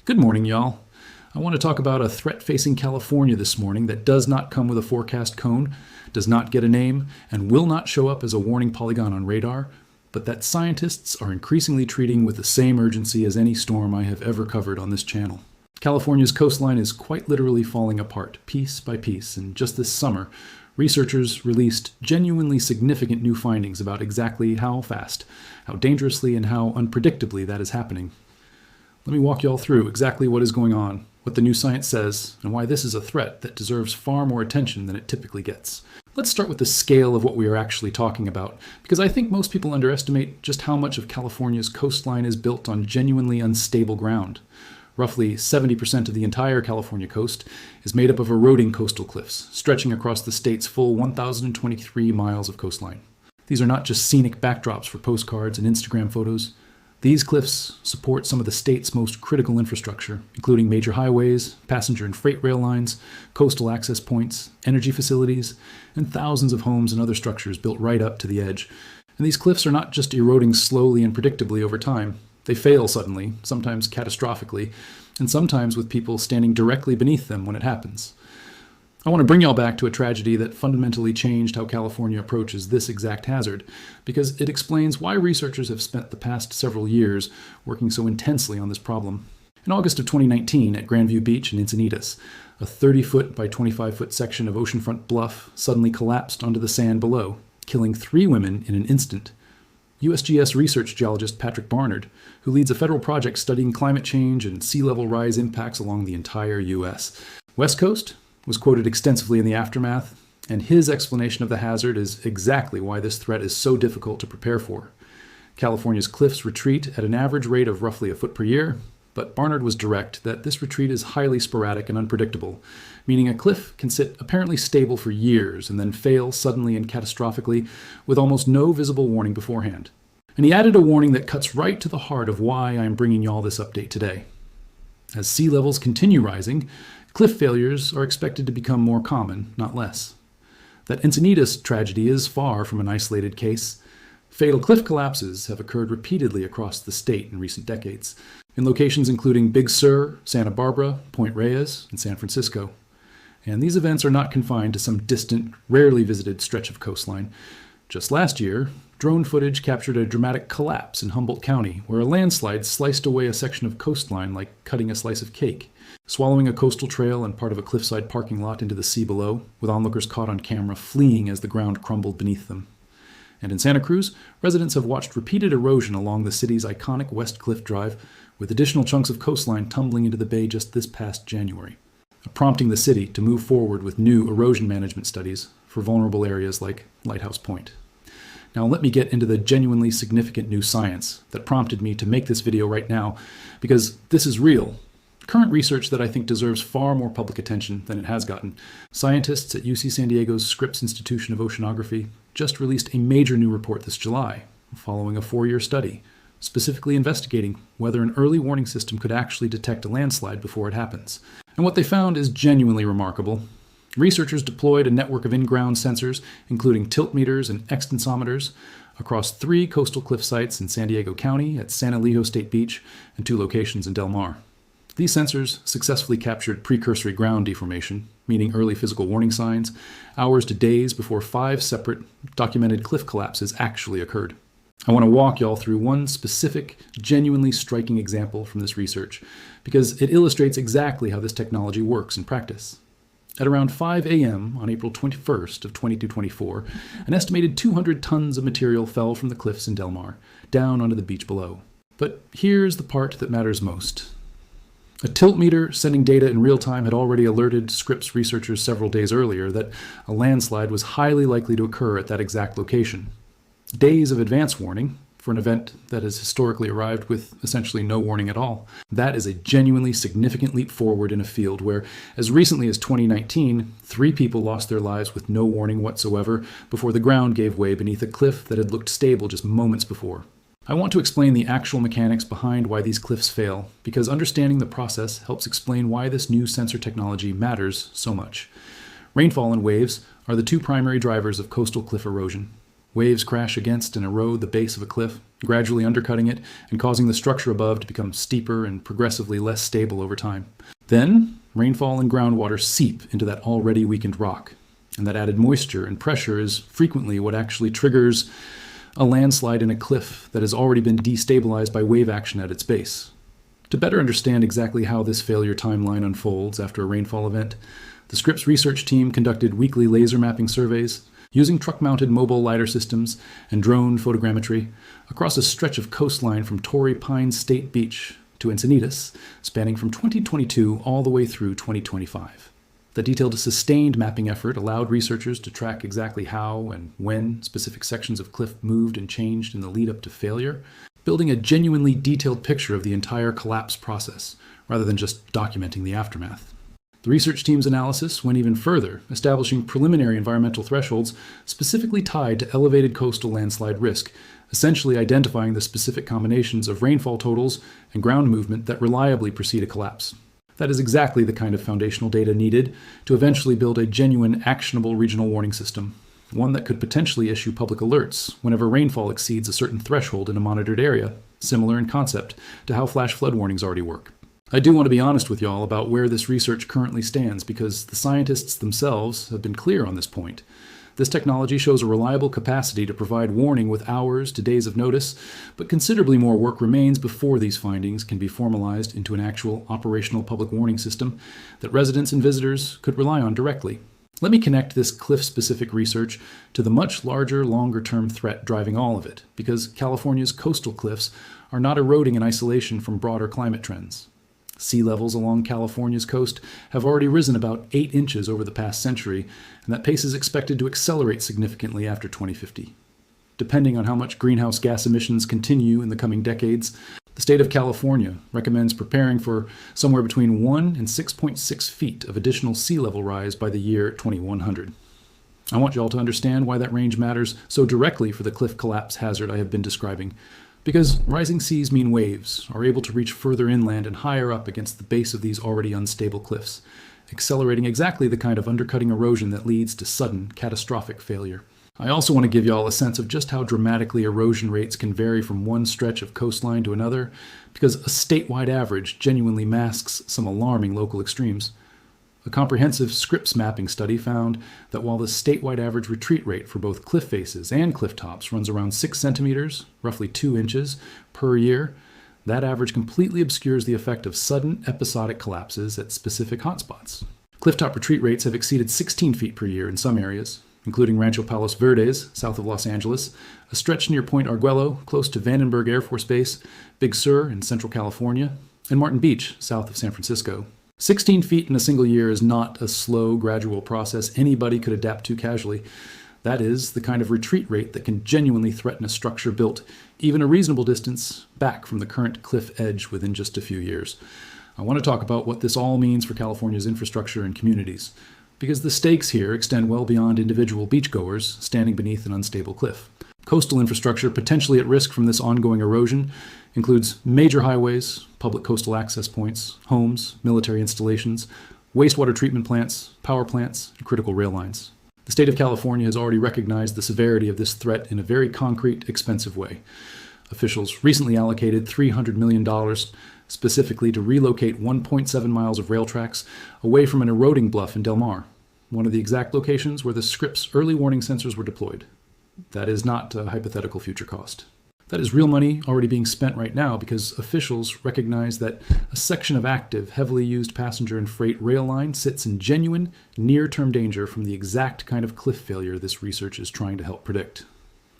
Good morning, y'all. I want to talk about a threat facing California this morning that does not come with a forecast cone, does not get a name, and will not show up as a warning polygon on radar, but that scientists are increasingly treating with the same urgency as any storm I have ever covered on this channel. California's coastline is quite literally falling apart, piece by piece, and just this summer, researchers released genuinely significant new findings about exactly how fast, how dangerously, and how unpredictably that is happening. Let me walk you all through exactly what is going on, what the new science says, and why this is a threat that deserves far more attention than it typically gets. Let's start with the scale of what we are actually talking about, because I think most people underestimate just how much of California's coastline is built on genuinely unstable ground. Roughly 70% of the entire California coast is made up of eroding coastal cliffs, stretching across the state's full 1,023 miles of coastline. These are not just scenic backdrops for postcards and Instagram photos. These cliffs support some of the state's most critical infrastructure, including major highways, passenger and freight rail lines, coastal access points, energy facilities, and thousands of homes and other structures built right up to the edge. And these cliffs are not just eroding slowly and predictably over time. They fail suddenly, sometimes catastrophically, and sometimes with people standing directly beneath them when it happens. I want to bring y'all back to a tragedy that fundamentally changed how California approaches this exact hazard, because it explains why researchers have spent the past several years working so intensely on this problem. In August of 2019, at Grandview Beach in Encinitas, a 30-foot by 25-foot section of oceanfront bluff suddenly collapsed onto the sand below, killing 3 women in an instant. USGS research geologist Patrick Barnard, who leads a federal project studying climate change and sea level rise impacts along the entire U.S. West Coast, was quoted extensively in the aftermath, and his explanation of the hazard is exactly why this threat is so difficult to prepare for. California's cliffs retreat at an average rate of roughly a foot per year, but Barnard was direct that this retreat is highly sporadic and unpredictable, meaning a cliff can sit apparently stable for years and then fail suddenly and catastrophically with almost no visible warning beforehand. And he added a warning that cuts right to the heart of why I am bringing y'all this update today. As sea levels continue rising, cliff failures are expected to become more common, not less. That Encinitas tragedy is far from an isolated case. Fatal cliff collapses have occurred repeatedly across the state in recent decades, in locations including Big Sur, Santa Barbara, Point Reyes, and San Francisco. And these events are not confined to some distant, rarely visited stretch of coastline. Just last year, drone footage captured a dramatic collapse in Humboldt County, where a landslide sliced away a section of coastline like cutting a slice of cake, swallowing a coastal trail and part of a cliffside parking lot into the sea below, with onlookers caught on camera fleeing as the ground crumbled beneath them. And in Santa Cruz, residents have watched repeated erosion along the city's iconic West Cliff Drive, with additional chunks of coastline tumbling into the bay just this past January, prompting the city to move forward with new erosion management studies for vulnerable areas like Lighthouse Point. Now let me get into the genuinely significant new science that prompted me to make this video right now, because this is real. Current research that I think deserves far more public attention than it has gotten. Scientists at UC San Diego's Scripps Institution of Oceanography just released a major new report this July, following a 4-year study, specifically investigating whether an early warning system could actually detect a landslide before it happens. And what they found is genuinely remarkable. Researchers deployed a network of in-ground sensors, including tilt meters and extensometers, across 3 coastal cliff sites in San Diego County at San Elijo State Beach and 2 locations in Del Mar. These sensors successfully captured precursory ground deformation, meaning early physical warning signs, hours to days before 5 separate documented cliff collapses actually occurred. I want to walk y'all through one specific, genuinely striking example from this research, because it illustrates exactly how this technology works in practice. At around 5 a.m. on April 21st of 2224, an estimated 200 tons of material fell from the cliffs in Del Mar, down onto the beach below. But here's the part that matters most. A tilt meter sending data in real time had already alerted Scripps researchers several days earlier that a landslide was highly likely to occur at that exact location. Days of advance warning, for an event that has historically arrived with essentially no warning at all. That is a genuinely significant leap forward in a field where, as recently as 2019, 3 people lost their lives with no warning whatsoever before the ground gave way beneath a cliff that had looked stable just moments before. I want to explain the actual mechanics behind why these cliffs fail, because understanding the process helps explain why this new sensor technology matters so much. Rainfall and waves are the 2 primary drivers of coastal cliff erosion. Waves crash against and erode the base of a cliff, gradually undercutting it and causing the structure above to become steeper and progressively less stable over time. Then, rainfall and groundwater seep into that already weakened rock, and that added moisture and pressure is frequently what actually triggers a landslide in a cliff that has already been destabilized by wave action at its base. To better understand exactly how this failure timeline unfolds after a rainfall event, the Scripps research team conducted weekly laser mapping surveys using truck-mounted mobile lidar systems and drone photogrammetry across a stretch of coastline from Torrey Pines State Beach to Encinitas, spanning from 2022 all the way through 2025. The detailed sustained mapping effort allowed researchers to track exactly how and when specific sections of cliff moved and changed in the lead up to failure, building a genuinely detailed picture of the entire collapse process, rather than just documenting the aftermath. The research team's analysis went even further, establishing preliminary environmental thresholds specifically tied to elevated coastal landslide risk, essentially identifying the specific combinations of rainfall totals and ground movement that reliably precede a collapse. That is exactly the kind of foundational data needed to eventually build a genuine, actionable regional warning system, one that could potentially issue public alerts whenever rainfall exceeds a certain threshold in a monitored area, similar in concept to how flash flood warnings already work. I do want to be honest with y'all about where this research currently stands because the scientists themselves have been clear on this point. This technology shows a reliable capacity to provide warning with hours to days of notice, but considerably more work remains before these findings can be formalized into an actual operational public warning system that residents and visitors could rely on directly. Let me connect this cliff-specific research to the much larger, longer-term threat driving all of it, because California's coastal cliffs are not eroding in isolation from broader climate trends. Sea levels along California's coast have already risen about 8 inches over the past century, and that pace is expected to accelerate significantly after 2050. Depending on how much greenhouse gas emissions continue in the coming decades, the state of California recommends preparing for somewhere between 1 and 6.6 feet of additional sea level rise by the year 2100. I want you all to understand why that range matters so directly for the cliff collapse hazard I have been describing. Because rising seas mean waves are able to reach further inland and higher up against the base of these already unstable cliffs, accelerating exactly the kind of undercutting erosion that leads to sudden, catastrophic failure. I also want to give you all a sense of just how dramatically erosion rates can vary from one stretch of coastline to another, because a statewide average genuinely masks some alarming local extremes. A comprehensive Scripps mapping study found that while the statewide average retreat rate for both cliff faces and cliff tops runs around 6 centimeters, roughly 2 inches, per year, that average completely obscures the effect of sudden episodic collapses at specific hotspots. Clifftop retreat rates have exceeded 16 feet per year in some areas, including Rancho Palos Verdes, south of Los Angeles, a stretch near Point Arguello, close to Vandenberg Air Force Base, Big Sur in Central California, and Martin Beach, south of San Francisco. 16 feet in a single year is not a slow, gradual process anybody could adapt to casually. That is the kind of retreat rate that can genuinely threaten a structure built even a reasonable distance back from the current cliff edge within just a few years. I want to talk about what this all means for California's infrastructure and communities, because the stakes here extend well beyond individual beachgoers standing beneath an unstable cliff. Coastal infrastructure potentially at risk from this ongoing erosion includes major highways, public coastal access points, homes, military installations, wastewater treatment plants, power plants, and critical rail lines. The state of California has already recognized the severity of this threat in a very concrete, expensive way. Officials recently allocated $300 million specifically to relocate 1.7 miles of rail tracks away from an eroding bluff in Del Mar, one of the exact locations where the Scripps early warning sensors were deployed. That is not a hypothetical future cost. That is real money already being spent right now because officials recognize that a section of active, heavily used passenger and freight rail line sits in genuine, near-term danger from the exact kind of cliff failure this research is trying to help predict.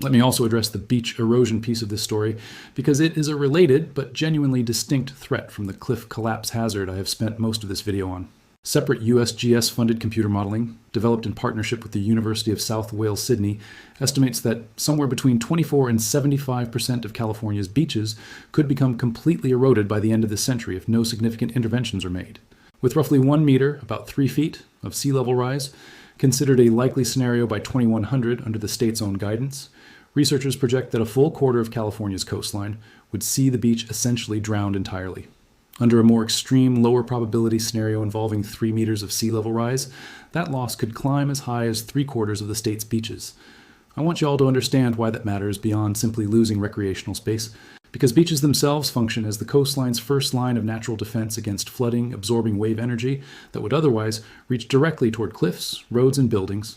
Let me also address the beach erosion piece of this story because it is a related but genuinely distinct threat from the cliff collapse hazard I have spent most of this video on. Separate USGS-funded computer modeling, developed in partnership with the University of South Wales, Sydney, estimates that somewhere between 24 and 75% of California's beaches could become completely eroded by the end of this century if no significant interventions are made. With roughly 1 meter, about 3 feet, of sea level rise, considered a likely scenario by 2100 under the state's own guidance, researchers project that a full quarter of California's coastline would see the beach essentially drowned entirely. Under a more extreme, lower probability scenario involving 3 meters of sea level rise, that loss could climb as high as 3/4 of the state's beaches. I want you all to understand why that matters beyond simply losing recreational space, because beaches themselves function as the coastline's first line of natural defense against flooding, absorbing wave energy that would otherwise reach directly toward cliffs, roads, and buildings.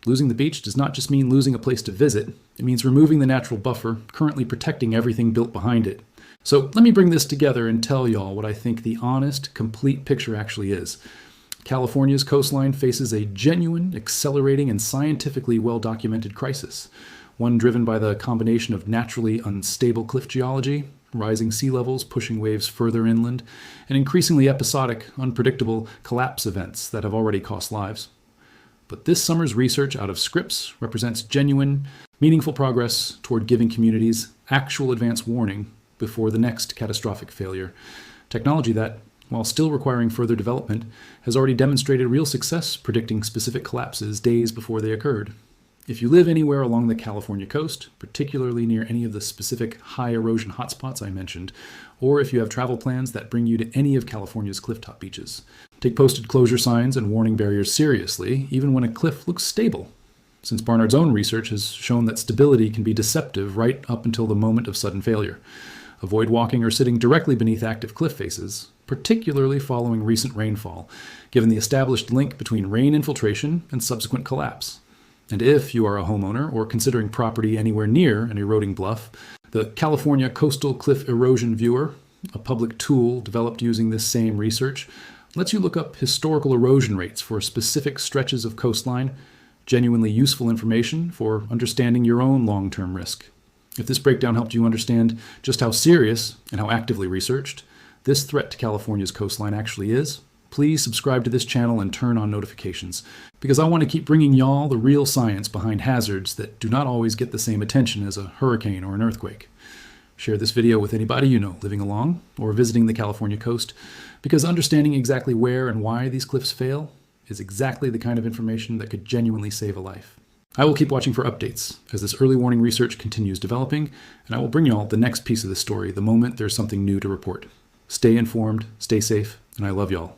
Losing the beach does not just mean losing a place to visit, it means removing the natural buffer currently protecting everything built behind it. So let me bring this together and tell y'all what I think the honest, complete picture actually is. California's coastline faces a genuine, accelerating, and scientifically well-documented crisis, one driven by the combination of naturally unstable cliff geology, rising sea levels pushing waves further inland, and increasingly episodic, unpredictable collapse events that have already cost lives. But this summer's research out of Scripps represents genuine, meaningful progress toward giving communities actual advance warning before the next catastrophic failure. Technology that, while still requiring further development, has already demonstrated real success predicting specific collapses days before they occurred. If you live anywhere along the California coast, particularly near any of the specific high erosion hotspots I mentioned, or if you have travel plans that bring you to any of California's clifftop beaches, take posted closure signs and warning barriers seriously, even when a cliff looks stable, since Barnard's own research has shown that stability can be deceptive right up until the moment of sudden failure. Avoid walking or sitting directly beneath active cliff faces, particularly following recent rainfall, given the established link between rain infiltration and subsequent collapse. And if you are a homeowner or considering property anywhere near an eroding bluff, the California Coastal Cliff Erosion Viewer, a public tool developed using this same research, lets you look up historical erosion rates for specific stretches of coastline, genuinely useful information for understanding your own long-term risk. If this breakdown helped you understand just how serious and how actively researched this threat to California's coastline actually is, please subscribe to this channel and turn on notifications, because I want to keep bringing y'all the real science behind hazards that do not always get the same attention as a hurricane or an earthquake. Share this video with anybody you know living along or visiting the California coast, because understanding exactly where and why these cliffs fail is exactly the kind of information that could genuinely save a life. I will keep watching for updates as this early warning research continues developing, and I will bring y'all the next piece of the story the moment there's something new to report. Stay informed, stay safe, and I love y'all.